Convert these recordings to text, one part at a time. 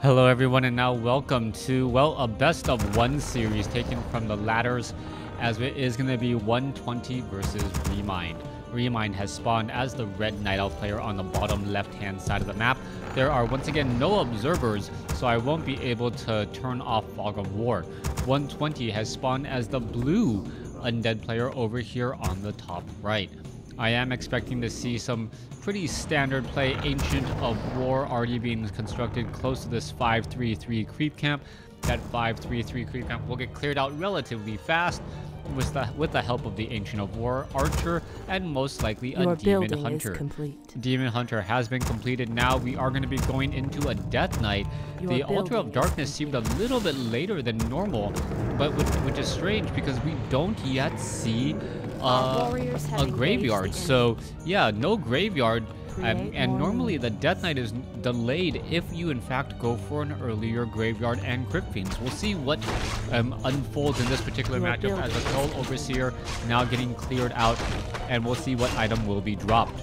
Hello everyone, and now welcome to, well, a best of one series taken from the ladders, as it is going to be 120 versus Remind. Remind has spawned as the red Night Elf player on the bottom left hand side of the map. There are once again no observers, so I won't be able to turn off Fog of War. 120 has spawned as the blue Undead player over here on the top right. I am expecting to see some pretty standard play. Ancient of War already being constructed close to this 533 creep camp. That 533 creep camp will get cleared out relatively fast with the help of the Ancient of War Archer and most likely a Demon Hunter. Demon Hunter has been completed. Now we are going to be going into a Death Knight. The Altar of Darkness seemed a little bit later than normal, but which is strange because we don't yet see a graveyard. So yeah, no graveyard. And normally the Death Knight is delayed if you in fact go for an earlier graveyard and Crypt Fiends. We'll see what unfolds in this particular matchup as the Troll Overseer now getting cleared out, and we'll see what item will be dropped.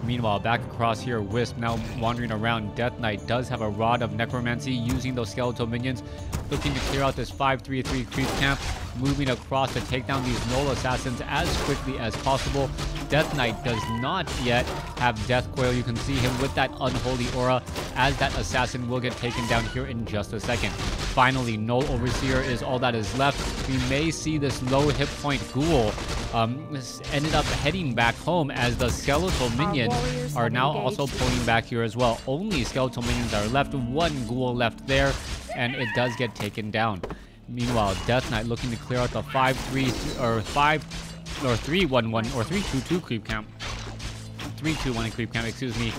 Meanwhile, back across here, Wisp now wandering around. Death Knight does have a Rod of Necromancy using those skeletal minions, looking to clear out this 533 creep camp, moving across to take down these Null Assassins as quickly as possible. Death Knight does not yet have Death Coil. You can see him with that Unholy Aura, as that Assassin will get taken down here in just a second. Finally, Null Overseer is all that is left. We may see this low hit point Ghoul ended up heading back home, as the skeletal minions are now also pulling back here as well. Only skeletal minions are left, one Ghoul left there, and it does get taken down. Meanwhile, Death Knight looking to clear out the 311 or 322 creep camp. 321 creep camp, excuse me,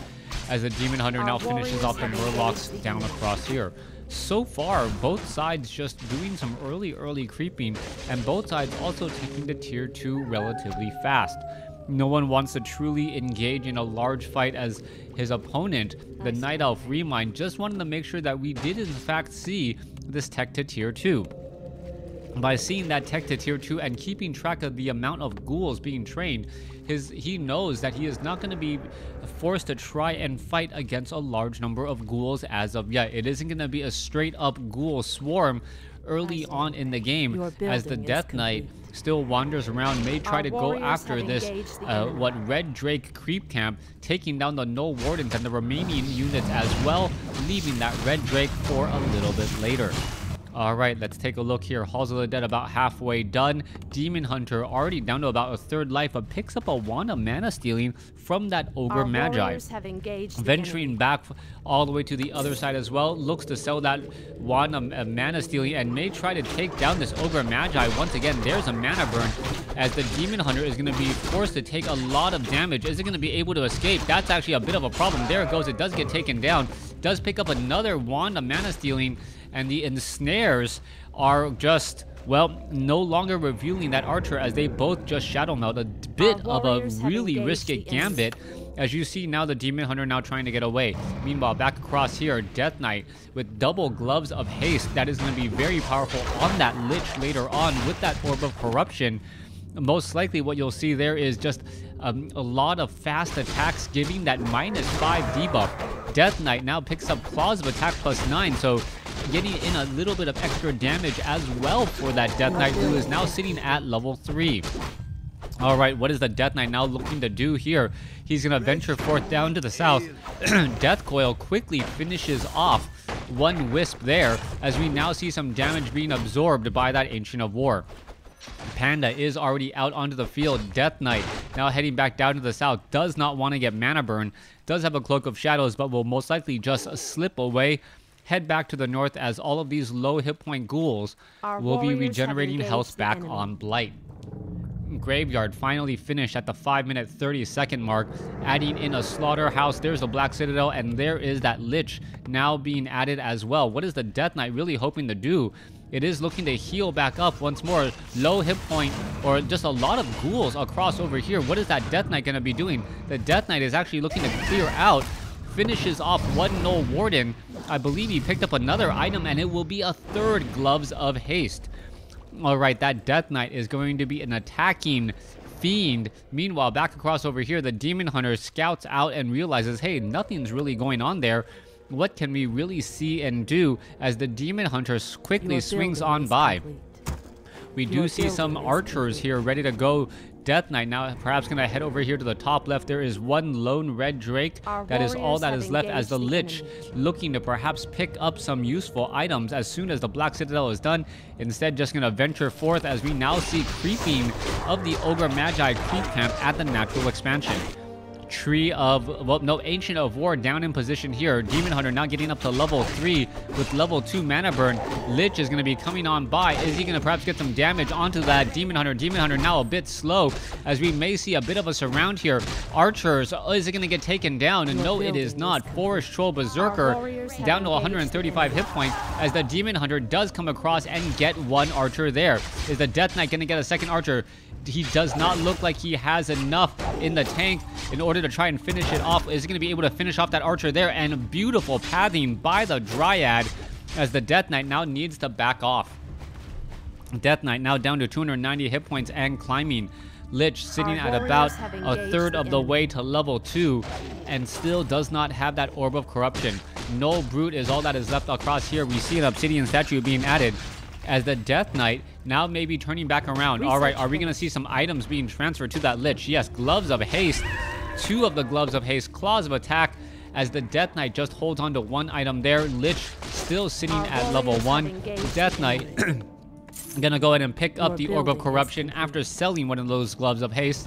as the Demon Hunter now finishes off the Murlocs down across here. So far, both sides just doing some early creeping, and both sides also taking the tier 2 relatively fast. No one wants to truly engage in a large fight, as his opponent, the Night Elf Remind, just wanted to make sure that we did in fact see this tech to tier 2. By seeing that tech to tier 2 and keeping track of the amount of ghouls being trained, he knows that he is not going to be forced to try and fight against a large number of ghouls as of yet. It isn't going to be a straight up ghoul swarm early on in the game, as the Death Knight still wanders around, may try to go after this Red Drake creep camp, taking down the Null Wardens and the remaining units as well, leaving that Red Drake for a little bit later. Alright, let's take a look here. Halls of the Dead about halfway done. Demon Hunter already down to about a third life, but picks up a Wand of Mana Stealing from that Ogre Magi. Venturing back all the way to the other side as well, looks to sell that Wand of Mana Stealing and may try to take down this Ogre Magi. Once again, there's a mana burn, as the Demon Hunter is going to be forced to take a lot of damage. Is it going to be able to escape? That's actually a bit of a problem. There it goes. It does get taken down. Does pick up another Wand of Mana Stealing, and the ensnares are just, well, no longer revealing that Archer, as they both just shadow melt. A bit of a really risky gambit, as you see now the Demon Hunter now trying to get away. Meanwhile, back across here, Death Knight with double gloves of haste. That is going to be very powerful on that Lich later on with that Orb of Corruption. Most likely what you'll see there is just a lot of fast attacks, giving that -5 debuff. Death Knight now picks up Claws of Attack +9, so getting in a little bit of extra damage as well for that Death Knight, who is now sitting at level 3. Alright, what is the Death Knight now looking to do here? He's going to venture forth down to the south. Death Coil quickly finishes off one Wisp there, as we now see some damage being absorbed by that Ancient of War. Panda is already out onto the field. Death Knight now heading back down to the south. Does not want to get mana burn. Does have a Cloak of Shadows, but will most likely just slip away. Head back to the north, as all of these low hit point ghouls will be regenerating health back on Blight. Graveyard finally finished at the 5-minute 30-second mark, adding in a Slaughterhouse. There's a Black Citadel, and there is that Lich now being added as well. What is the Death Knight really hoping to do? It is looking to heal back up once more. Low hit point, or just a lot of ghouls across over here. What is that Death Knight going to be doing? The Death Knight is actually looking to clear out. Finishes off one Null Warden. I believe he picked up another item, and it will be a third Gloves of Haste. Alright, that Death Knight is going to be an attacking Fiend. Meanwhile, back across over here, the Demon Hunter scouts out and realizes, hey, nothing's really going on there. What can we really see and do as the Demon Hunter quickly swings on by? We do see some archers here ready to go. Death Knight now perhaps going to head over here to the top left. There is one lone red drake. That is all that is left, as the Lich looking to perhaps pick up some useful items as soon as the Black Citadel is done. Instead, just going to venture forth as we now see creeping of the Ogre Magi creep camp at the natural expansion. Ancient of War down in position here. Demon Hunter now getting up to level 3 with level 2 mana burn. Lich is going to be coming on by. Is he going to perhaps get some damage onto that Demon Hunter? Demon Hunter now a bit slow, as we may see a bit of a surround here. Archers, is it going to get taken down? And no, it is not. Forest Troll Berserker down to 135 hit points, as the Demon Hunter does come across and get one archer there. Is the Death Knight going to get a second archer? He does not look like he has enough in the tank in order to try and finish it off. Is he going to be able to finish off that archer there? And beautiful pathing by the Dryad, as the Death Knight now needs to back off. Death Knight now down to 290 hit points and climbing. Lich sitting at about a third of the way to level 2 and still does not have that Orb of Corruption. No Brute is all that is left across here. We see an Obsidian statue being added, as the Death Knight now may be turning back around. All right, are we going to see some items being transferred to that Lich? Yes, Gloves of Haste. 2 of the Gloves of Haste. Claws of Attack, as the Death Knight just holds on to one item there. Lich still sitting at level 1. Death Knight going to go ahead and pick up the Orb of Corruption after selling one of those Gloves of Haste.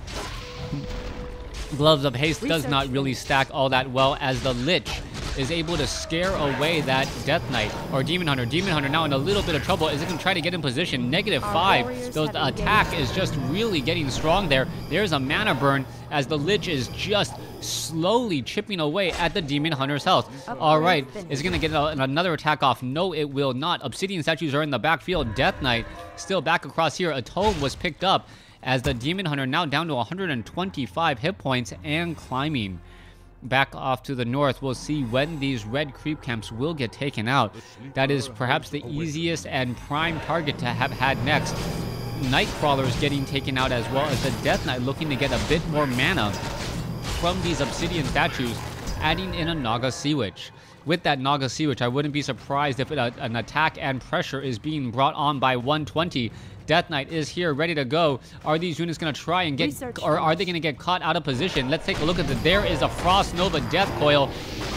Gloves of Haste does not really stack all that well, as the Lich is able to scare away that Death Knight or Demon Hunter. Demon Hunter now in a little bit of trouble. Is it going to try to get in position? -5. So the attack is just really getting strong there. There's a mana burn, as the Lich is just slowly chipping away at the Demon Hunter's health. All right, is it going to get another attack off? No, it will not. Obsidian statues are in the backfield. Death Knight still back across here. A tome was picked up, as the Demon Hunter now down to 125 hit points and climbing. Back off to the north, we'll see when these red creep camps will get taken out. That is perhaps the easiest and prime target to have had next. Nightcrawlers getting taken out, as well as the Death Knight looking to get a bit more mana from these Obsidian statues, adding in a Naga Sea Witch. With that Naga Sea Witch, I wouldn't be surprised if an attack and pressure is being brought on by 120. Death Knight is here, ready to go. Are these units going to try and get, or are they going to get caught out of position? Let's take a look at it. There is a Frost Nova Death Coil.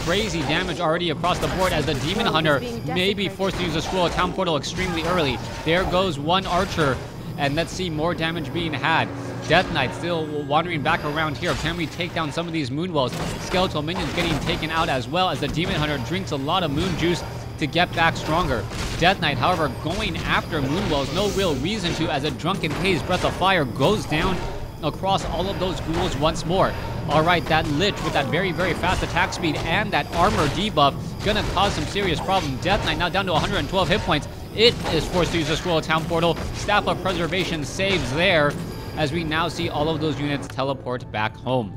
Crazy damage already across the board, as the Demon Hunter may be forced to use a Scroll of Town Portal extremely early. There goes one archer, and let's see more damage being had. Death Knight still wandering back around here. Can we take down some of these Moonwells? Skeletal minions getting taken out, as well as the Demon Hunter drinks a lot of moon juice to get back stronger. Death Knight, however, going after Moonwells, no real reason to, as a Drunken Haze Breath of Fire goes down across all of those ghouls once more. All right, that Lich with that very, very fast attack speed and that armor debuff gonna cause some serious problem. Death Knight now down to 112 hit points. It is forced to use a Scroll of Town Portal. Staff of Preservation saves there, as we now see all of those units teleport back home.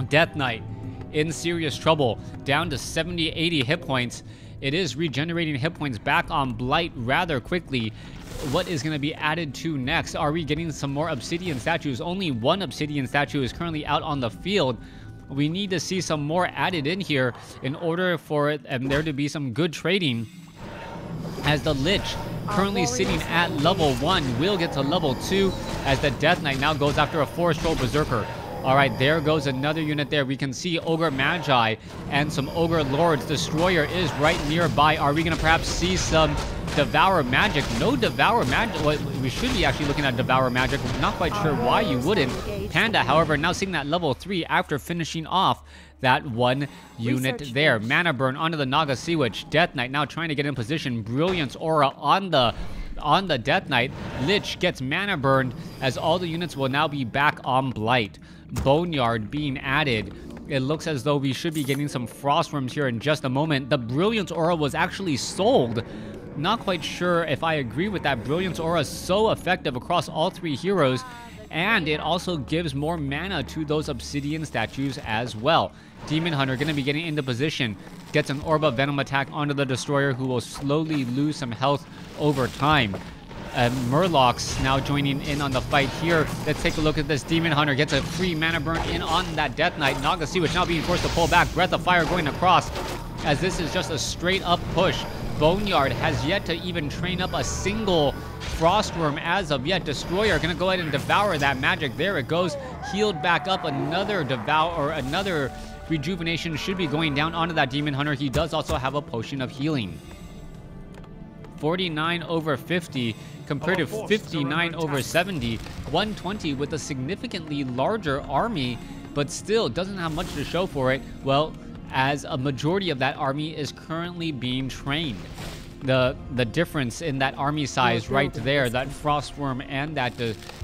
Death Knight in serious trouble, down to 70-80 hit points. It is regenerating hit points back on Blight rather quickly. What is going to be added to next? Are we getting some more Obsidian statues? Only one Obsidian statue is currently out on the field. We need to see some more added in here in order for there to be some good trading, as the Lich, currently sitting at level 1, will get to level 2, as the Death Knight now goes after a Forest Troll Berserker. All right, there goes another unit there. We can see Ogre Magi and some Ogre Lords. Destroyer is right nearby. Are we going to perhaps see some Devour Magic? No Devour Magic. Well, we should be actually looking at Devour Magic. Not quite sure why you wouldn't. Panda, however, now sitting at level 3 after finishing off that one unit there. Mana burn onto the Naga Sea Witch. Death Knight now trying to get in position. Brilliance Aura on the Death Knight. Lich gets mana burned, as all the units will now be back on Blight. Boneyard being added. It looks as though we should be getting some Frost Worms here in just a moment. The Brilliance Aura was actually sold. Not quite sure if I agree with that. Brilliance Aura is so effective across all 3 heroes, and it also gives more mana to those Obsidian statues as well. Demon Hunter going to be getting into position. Gets an Orb of Venom attack onto the Destroyer, who will slowly lose some health over time. Murlocs now joining in on the fight here. Let's take a look at this. Demon Hunter gets a free mana burn in on that Death Knight. Naga Sea Witch now being forced to pull back. Breath of Fire going across. as this is just a straight up push. Boneyard has yet to even train up a single Frostworm as of yet. Destroyer gonna go ahead and devour that magic. There it goes, healed back up. Another devour, or another rejuvenation should be going down onto that Demon Hunter. He does also have a potion of healing. 49 over 50 compared to 59 over 70. 120 with a significantly larger army, but still doesn't have much to show for it. Well, as a majority of that army is currently being trained. The difference in that army size right there, that Frostworm and that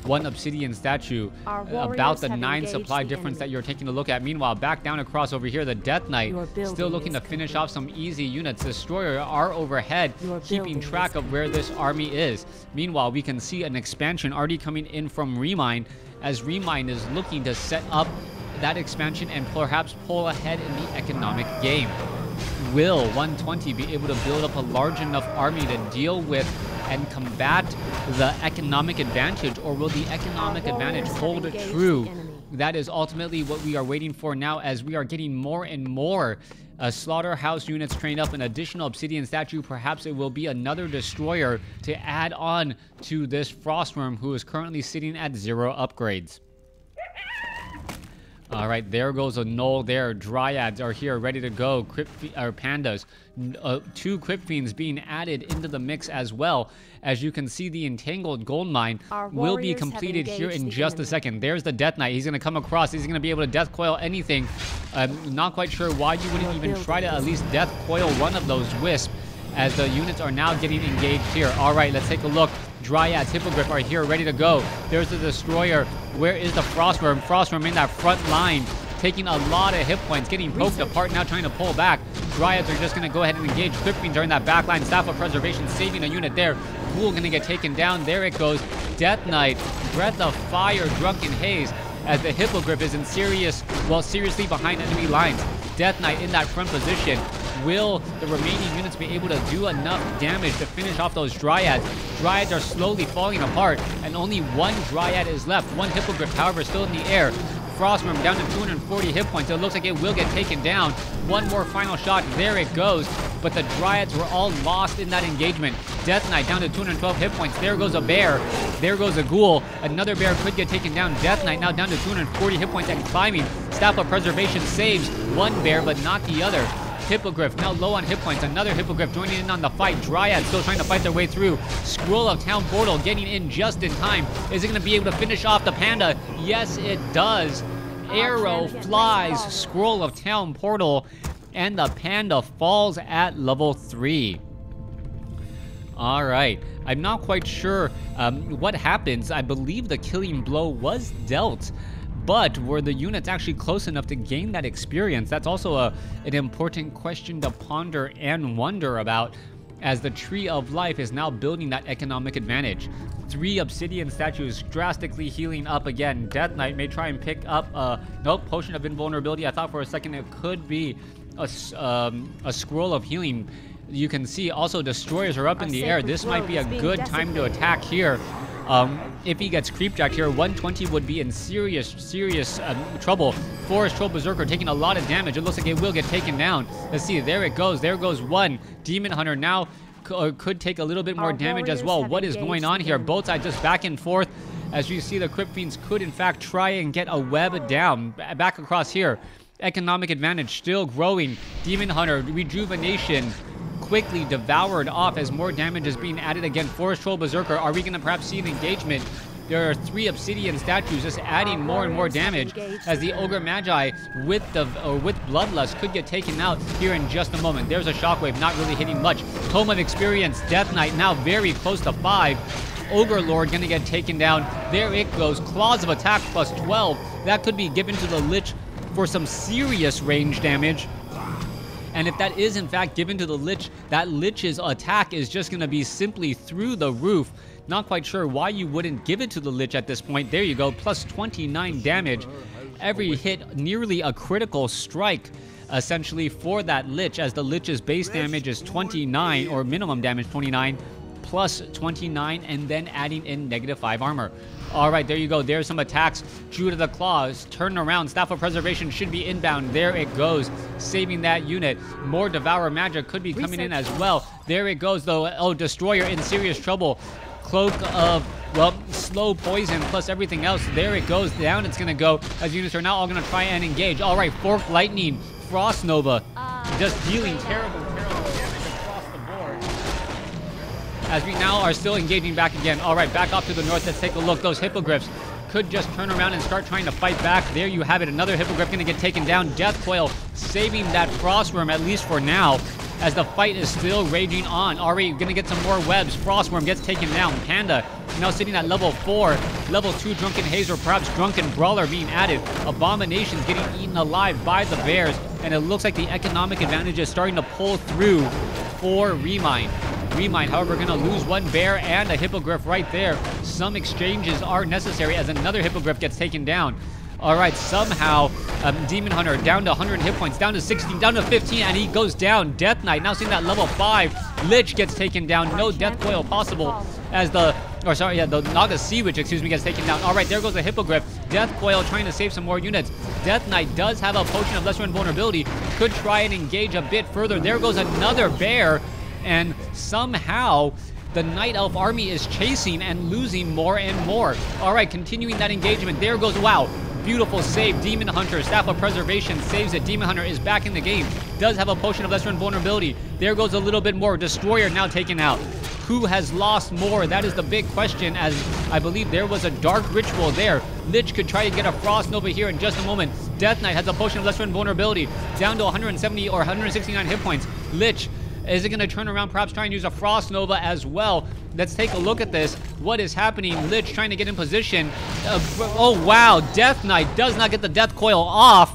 one Obsidian statue, about the 9 supply difference that you're taking a look at. Meanwhile, back down across over here, the Death Knight still looking to finish off some easy units. Destroyer are overhead, keeping track of where this army is. Meanwhile, we can see an expansion already coming in from Remind, as Remind is looking to set up that expansion and perhaps pull ahead in the economic game. Will 120 be able to build up a large enough army to deal with and combat the economic advantage, or will the economic advantage hold true? That is ultimately what we are waiting for now, as we are getting more and more slaughterhouse units trained up, an additional Obsidian statue. Perhaps it will be another destroyer to add on to this Frostworm, who is currently sitting at 0 upgrades. All right, there goes a Knoll there. Dryads are here, ready to go. Pandas. 2 Crypt Fiends being added into the mix as well. As you can see, the Entangled Gold Mine will be completed here in just a second. There's the Death Knight. He's going to come across. He's going to be able to Death Coil anything. I'm not quite sure why you wouldn't even try to at least Death Coil one of those Wisps, as the units are now getting engaged here. All right, let's take a look. Dryads, Hippogriff are here, ready to go. There's the Destroyer. Where is the Frostworm? Frostworm in that front line, taking a lot of hit points, getting poked apart, now trying to pull back. Dryads are just going to go ahead and engage. Crypt Fiends are in that back line. Staff of Preservation saving a unit there. Ghoul going to get taken down. There it goes. Death Knight, Breath of Fire, Drunken Haze, as the Hippogriff is in seriously behind enemy lines. Death Knight in that front position. Will the remaining units be able to do enough damage to finish off those Dryads? Dryads are slowly falling apart, and only 1 Dryad is left. 1 Hippogriff, however, still in the air. Frostworm down to 240 hit points. It looks like it will get taken down. 1 more final shot. There it goes. But the Dryads were all lost in that engagement. Death Knight down to 212 hit points. There goes a bear. There goes a ghoul. Another bear could get taken down. Death Knight now down to 240 hit points and climbing. Staff of Preservation saves 1 bear, but not the other. Hippogriff now low on hit points. Another Hippogriff joining in on the fight. Dryad still trying to fight their way through. Scroll of Town Portal getting in just in time. Is it going to be able to finish off the Panda? Yes, it does. Arrow flies. Scroll of Town Portal. And the Panda falls at level 3. All right. I'm not quite sure what happens. I believe the killing blow was dealt. But were the units actually close enough to gain that experience? That's also an important question to ponder and wonder about, as the Tree of Life is now building that economic advantage. 3 Obsidian statues drastically healing up again. Death Knight may try and pick up nope, Potion of Invulnerability. I thought for a second it could be a Scroll of Healing. You can see also Destroyers are up in the air. This might be a good time to attack here. If he gets creepjacked here, 120 would be in serious trouble. Forest Troll Berserker taking a lot of damage. It looks like it will get taken down. Let's see, there it goes. There goes 1. Demon Hunter now could take a little bit more damage as well. What is going on here? Both sides just back and forth. As you see, the Crypt Fiends could in fact try and get a web down. Back across here. Economic advantage still growing. Demon Hunter, rejuvenation, quickly devoured off as more damage is being added again. Forest Troll Berserker, are we going to perhaps see an engagement? There are 3 Obsidian statues just adding more and more damage, as the Ogre Magi with Bloodlust could get taken out here in just a moment. There's a Shockwave, not really hitting much. Tome of Experience, Death Knight now very close to 5. Ogre Lord gonna get taken down. There it goes. Claws of Attack plus 12. That could be given to the Lich for some serious range damage. And if that is in fact given to the Lich, that Lich's attack is just going to be simply through the roof. Not quite sure why you wouldn't give it to the Lich at this point. There you go, plus 29 damage. Every hit nearly a critical strike, essentially, for that Lich, as the Lich's base damage is 29, or minimum damage 29, plus 29, and then adding in -5 armor. All right, there you go. There's some attacks. Druid of the Claws, turn around. Staff of Preservation should be inbound. There it goes. saving that unit. More Devour Magic could be coming in as well. There it goes, though. Oh, Destroyer in serious trouble. Cloak of, well, slow poison plus everything else. There it goes. Down it's going to go as units are now all going to try and engage. All right, Forked Lightning, Frost Nova, just dealing terrible damage across the board. As we now are still engaging back again. All right, back off to the north. Let's take a look. Those Hippogriffs could just turn around and start trying to fight back. There you have it. Another Hippogriff going to get taken down. Death Coil saving that Frostworm, at least for now, as the fight is still raging on. Already going to get some more webs. Frostworm gets taken down. Panda now sitting at level 4. Level 2 Drunken Haze, or perhaps Drunken Brawler being added. Abominations getting eaten alive by the bears. And it looks like the economic advantage is starting to pull through for Remind. Remind, however, going to lose one bear and a Hippogriff right there. Some exchanges are necessary as another Hippogriff gets taken down. All right, somehow Demon Hunter down to 100 hit points, down to 16, down to 15, and he goes down. Death Knight now seeing that level 5. Lich gets taken down. No Death Coil possible as the Naga Sea Witch, gets taken down. All right, there goes the Hippogriff. Death Coil trying to save some more units. Death Knight does have a potion of lesser invulnerability. Could try and engage a bit further. There goes another bear. And somehow the Night Elf army is chasing and losing more and more. All right, continuing that engagement. There goes, wow, beautiful save. Demon Hunter, Staff of Preservation saves it. Demon Hunter is back in the game. Does have a potion of lesser invulnerability. There goes a little bit more. Destroyer now taken out. Who has lost more? That is the big question, as I believe there was a Dark Ritual there. Lich could try to get a Frost Nova here in just a moment. Death Knight has a potion of lesser invulnerability. Down to 170 or 169 hit points. Lich, is it going to turn around, perhaps try and use a Frost Nova as well? Let's take a look at this. What is happening? Lich trying to get in position. Oh, wow. Death Knight does not get the Death Coil off.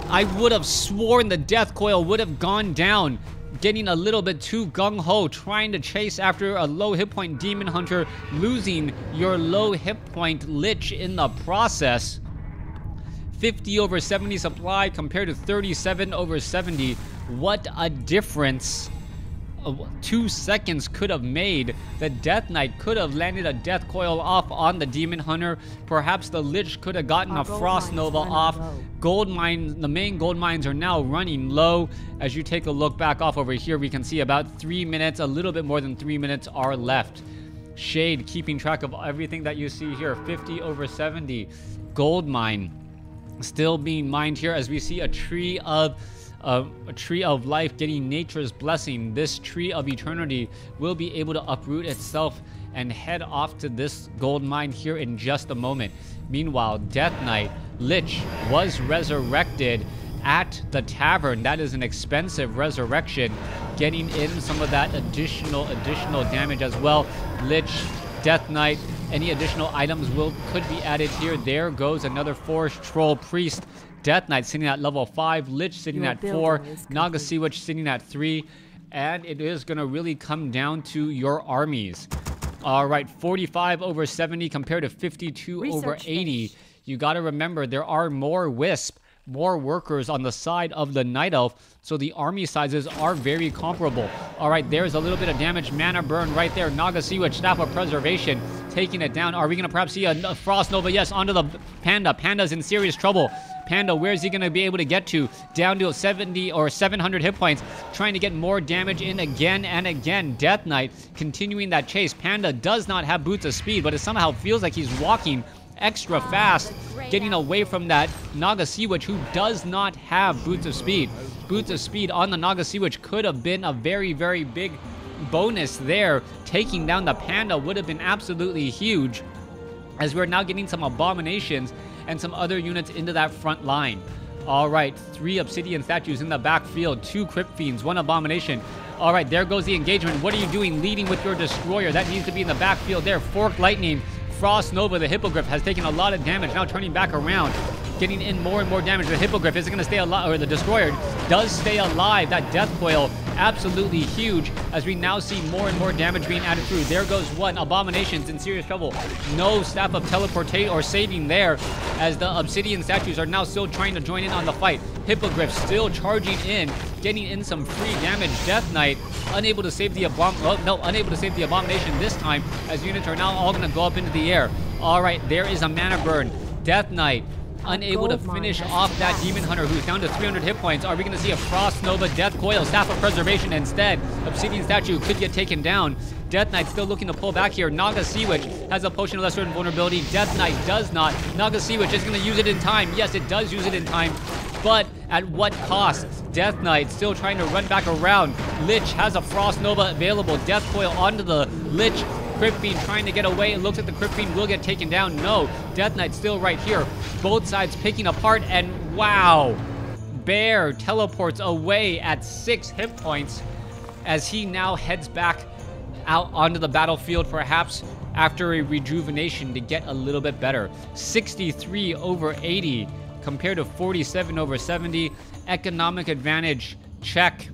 I would have sworn the Death Coil would have gone down. Getting a little bit too gung-ho, trying to chase after a low hit point Demon Hunter, losing your low hit point Lich in the process. 50 over 70 supply compared to 37 over 70. What a difference 2 seconds could have made. The Death Knight could have landed a Death Coil off on the Demon Hunter. Perhaps the Lich could have gotten a Frost Nova off. Gold mine, the main gold mines are now running low. As you take a look back off over here, we can see about 3 minutes, a little bit more than 3 minutes are left. Shade keeping track of everything that you see here. 50 over 70. Gold mine still being mined here as we see a tree of life getting nature's blessing. This tree of eternity will be able to uproot itself and head off to this gold mine here in just a moment. Meanwhile, Death Knight Lich was resurrected at the tavern. That is an expensive resurrection, getting in some of that additional damage as well. Lich, Death Knight, any additional items could be added here. There goes another Forest Troll Priest. Death Knight sitting at level 5, Lich sitting at 4, Naga Sea Witch sitting at 3, and it is going to really come down to your armies. All right, 45 over 70 compared to 52 over 80. You got to remember, there are more Wisp, more workers on the side of the Night Elf, so the army sizes are very comparable. All right, there's a little bit of damage. Mana burn right there. Naga Sea Witch, Staff of Preservation, taking it down. Are we going to perhaps see a Frost Nova? Yes, onto the Panda. Panda's in serious trouble. Panda, where is he going to be able to get to? Down to 70 or 700 hit points, trying to get more damage in again and again. Death Knight continuing that chase. Panda does not have boots of speed, but it somehow feels like he's walking extra fast, getting away from that Naga Sea Witch, who does not have boots of speed. Boots of speed on the Naga Sea Witch could have been a very, very big bonus there. Taking down the Panda would have been absolutely huge, as we're now getting some Abominations and some other units into that front line. All right, 3 Obsidian statues in the backfield, 2 Crypt Fiends, 1 Abomination. All right, there goes the engagement. What are you doing leading with your Destroyer? That needs to be in the backfield there. Forked Lightning, Frost Nova, the Hippogriff, has taken a lot of damage, now turning back around, getting in more and more damage. The Hippogriff isn't going to stay alive, or the Destroyer does stay alive. That Death Coil, absolutely huge, as we now see more and more damage being added through. There goes one. Abomination's in serious trouble. No Staff of Teleportate or saving there, as the Obsidian statues are now still trying to join in on the fight. Hippogriff still charging in, getting in some free damage. Death Knight unable to save the unable to save the Abomination this time, as units are now all going to go up into the air. All right, there is a mana burn. Death Knight unable to finish off that Demon Hunter, who's down to 300 hit points. Are we going to see a Frost Nova, Death Coil, Staff of Preservation instead? Obsidian Statue could get taken down. Death Knight still looking to pull back here. Naga Sea Witch has a Potion of Lesser Invulnerability. Death Knight does not. Naga Sea Witch is going to use it in time. Yes, it does use it in time. But at what cost? Death Knight still trying to run back around. Lich has a Frost Nova available. Death Coil onto the Lich. Crypt Fiend trying to get away. It looks like the Crypt Fiend will get taken down. No, Death Knight still right here. Both sides picking apart, and wow. Bear teleports away at 6 hit points as he now heads back out onto the battlefield, perhaps after a rejuvenation to get a little bit better. 63 over 80 compared to 47 over 70. Economic advantage, check.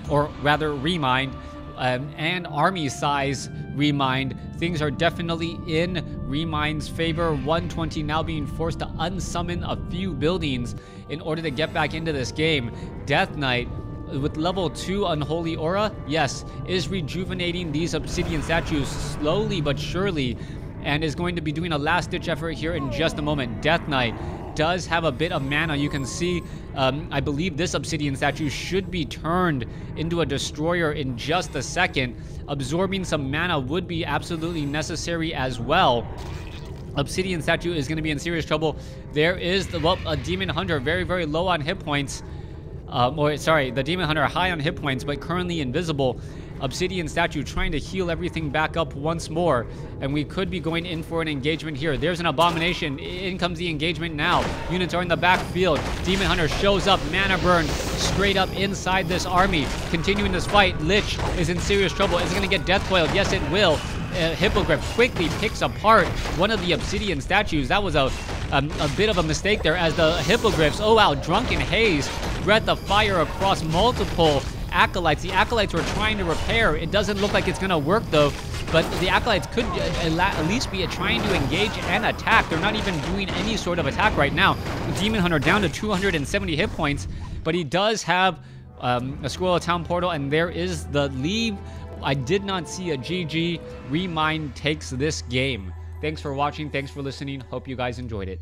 Or rather, remind. And army size, remind. Things are definitely in Remind's favor. 120 now being forced to unsummon a few buildings in order to get back into this game. Death Knight, with level 2 Unholy Aura, yes, is rejuvenating these Obsidian Statues slowly but surely, and is going to be doing a last-ditch effort here in just a moment. Death Knight does have a bit of mana. You can see, I believe this Obsidian Statue should be turned into a Destroyer in just a second. Absorbing some mana would be absolutely necessary as well. Obsidian Statue is going to be in serious trouble. There is a Demon Hunter very, very low on hit points. The Demon Hunter high on hit points, but currently invisible. Obsidian Statue trying to heal everything back up once more, and we could be going in for an engagement here. There's an Abomination. In comes the engagement now. Units are in the backfield. Demon Hunter shows up. Mana burn straight up inside this army. Continuing this fight. Lich is in serious trouble. Is it going to get Death Coiled? Yes, it will. Hippogriff quickly picks apart one of the Obsidian Statues. That was a bit of a mistake there, as the Hippogriffs, oh wow, Drunken Haze, Breath of Fire across multiple Acolytes. The Acolytes were trying to repair. It doesn't look like it's going to work though, but the Acolytes could at least be trying to engage and attack. They're not even doing any sort of attack right now. Demon Hunter down to 270 hit points, but he does have a Scroll of Town Portal, and there is the leave. I did not see a GG. Remind takes this game. Thanks for watching. Thanks for listening. Hope you guys enjoyed it.